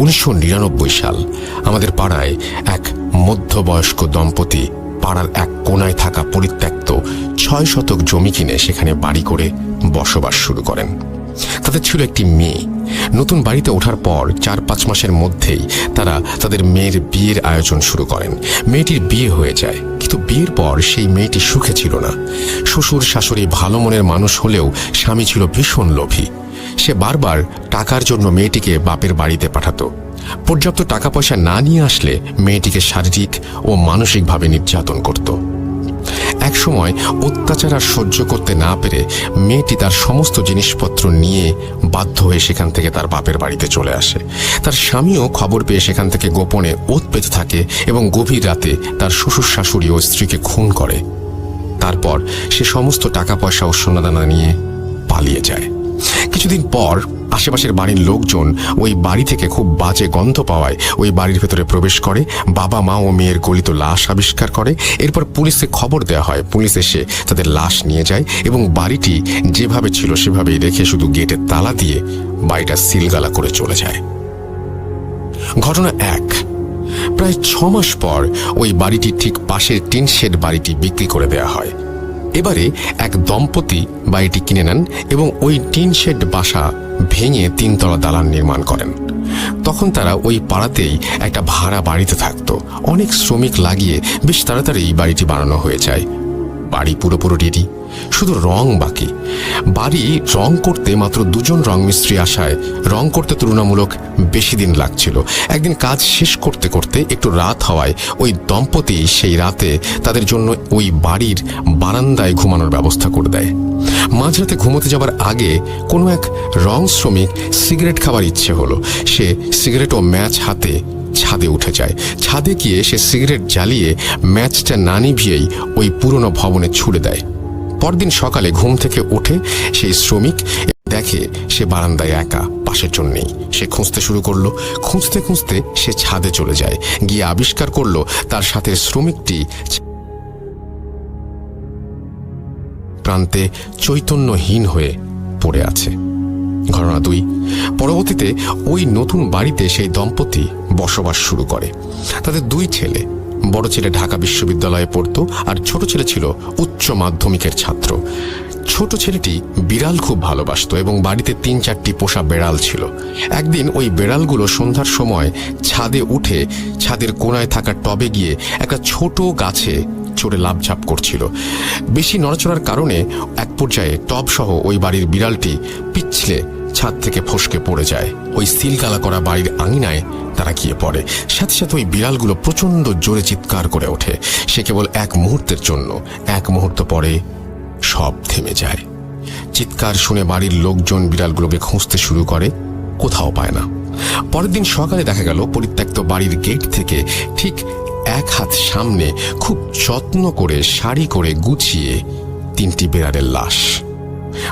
1999 সাল। আমাদের পাড়ায় এক মধ্যবয়স্ক দম্পতি পাড়ার এক কোনায় থাকা পরিত্যক্ত 6 শতক জমি কিনে সেখানে বাড়ি করে বসবাস শুরু করেন। তাদের ছিল একটি মেয়ে। নতুন বাড়িতে ওঠার পর 4-5 মাসের মধ্যেই তারা তাদের মেয়ের বিয়ের আয়োজন শুরু করেন। মেয়েটির বিয়ে হয়ে যায়, কিন্তু বিয়ের পর সেই মেয়েটি সুখে ছিল না। শ্বশুর শাশুড়ি ভালো মনের মানুষ হলেও স্বামী ছিল ভীষণ লোভী। সে বারবার টাকার জন্য মেয়েটিকে বাপের বাড়িতে পাঠাতো। পর্যাপ্ত টাকা পয়সা না নিয়ে আসলে মেয়েটিকে শারীরিক ও মানসিকভাবে নির্যাতন করত। এক সময় অত্যাচার আর সহ্য করতে না পেরে মেয়েটি তার সমস্ত জিনিসপত্র নিয়ে বাধ্য হয়ে সেখান থেকে তার বাপের বাড়িতে চলে আসে। তার স্বামীও খবর পেয়ে সেখান থেকে গোপনে ওৎ পেতে থাকে এবং গভীর রাতে তার শ্বশুর শাশুড়ি ও স্ত্রীকে খুন করে। তারপর সে সমস্ত টাকা পয়সা ও সোনাদানা নিয়ে পালিয়ে যায়। কিছুদিন পর আশেপাশের বাড়ির লোকজন ওই বাড়ি থেকে খুব বাজে গন্ধ পাওয়ায় ওই বাড়ির ভেতরে প্রবেশ করে। বাবা মা ও মেয়ের গলিত লাশ আবিষ্কার করে। এরপর পুলিশে খবর দেওয়া হয়। পুলিশ এসে তাদের লাশ নিয়ে যায় এবং বাড়িটি যেভাবে ছিল সেভাবেই রেখে শুধু গেটে তালা দিয়ে বাড়িটা সিলগালা করে চলে যায়। ঘটনা 1। প্রায় 6 মাস পর ওই বাড়িটি ঠিক পাশের টিন শেড বাড়িটি বিক্রি করে দেওয়া হয়। এবারে এক দম্পতি বাড়িটি কিনে নেন এবং ওই টিন শেড বাসা ভেঙে 3 তলা দালান নির্মাণ করেন। তখন তারা ওই পাড়াতেই একটা ভাড়া বাড়িতে থাকতো। অনেক শ্রমিক লাগিয়ে বেশ তাড়াতাড়ি এই বাড়িটি বানানো হয়ে যায়। বাড়ি পুরোপুরি রেডি, শুধু রং বাকি। বাড়ি রং করতে মাত্র 2 জন রং মিস্ত্রি আসায় রং করতে তুলনামূলক বেশি দিন লাগছিল। একদিন কাজ শেষ করতে করতে একটু রাত হওয়ায় ওই দম্পতি সেই রাতে তাদের জন্য ওই বাড়ির বারান্দায় ঘুমানোর ব্যবস্থা করে দেয়। মাঝরাতে ঘুমোতে যাবার আগে কোনো এক রং শ্রমিক সিগারেট খাবার ইচ্ছে হলো। সে সিগারেট ও ম্যাচ হাতে ছাদে উঠে যায়। ছাদে গিয়ে সে সিগারেট জ্বালিয়ে ম্যাচটা না নিভিয়েই ওই পুরনো ভবনে ছুড়ে দেয়। পরদিন সকালে ঘুম থেকে উঠে সেই শ্রমিক দেখে সে বারান্দায় একা, পাশের জন নেই। সে খুঁজতে শুরু করলো। খুঁজতে খুঁজতে সে ছাদে চলে যায়। গিয়ে আবিষ্কার করলো তার সাথে শ্রমিকটি প্রান্তে চৈতন্যহীন হয়ে পড়ে আছে। ঘটনা 2। পরবর্তীতে ওই নতুন বাড়িতে সেই দম্পতি বসবাস শুরু করে। তাদের 2 ছেলে। বড় ছেলে ঢাকা বিশ্ববিদ্যালয়ে পড়তো আর ছোট ছেলে ছিল উচ্চ মাধ্যমিকের ছাত্র। ছোট ছেলেটি বিড়াল খুব ভালোবাসতো এবং বাড়িতে 3-4টি পোষা বেড়াল ছিল। একদিন ওই বেড়ালগুলো সন্ধ্যার সময় ছাদে উঠে ছাদের কোনায় থাকা টবে গিয়ে একটা ছোট গাছে চড়ে লাফঝাপ করছিল। বেশি নড়াচড়ার কারণে এক পর্যায়ে টব সহ ওই বাড়ির বিড়ালটি পিছলে ছাদ থেকে ফসকে পড়ে যায়। ওই সিলগালা করা বাড়ির আঙিনায় তারা গিয়ে পড়ে। সাথে সাথে ওই বিড়ালগুলো প্রচণ্ড জোরে চিৎকার করে ওঠে। সে কেবল 1 মুহূর্তের জন্য। 1 মুহূর্ত পরে সব থেমে যায়। চিৎকার শুনে বাড়ির লোকজন বিড়ালগুলোকে খুঁজতে শুরু করে, কোথাও পায় না। পরের দিন সকালে দেখা গেল পরিত্যক্ত বাড়ির গেট থেকে ঠিক 1 হাত সামনে খুব যত্ন করে সারি করে গুছিয়ে 3টি বেড়ালের লাশ।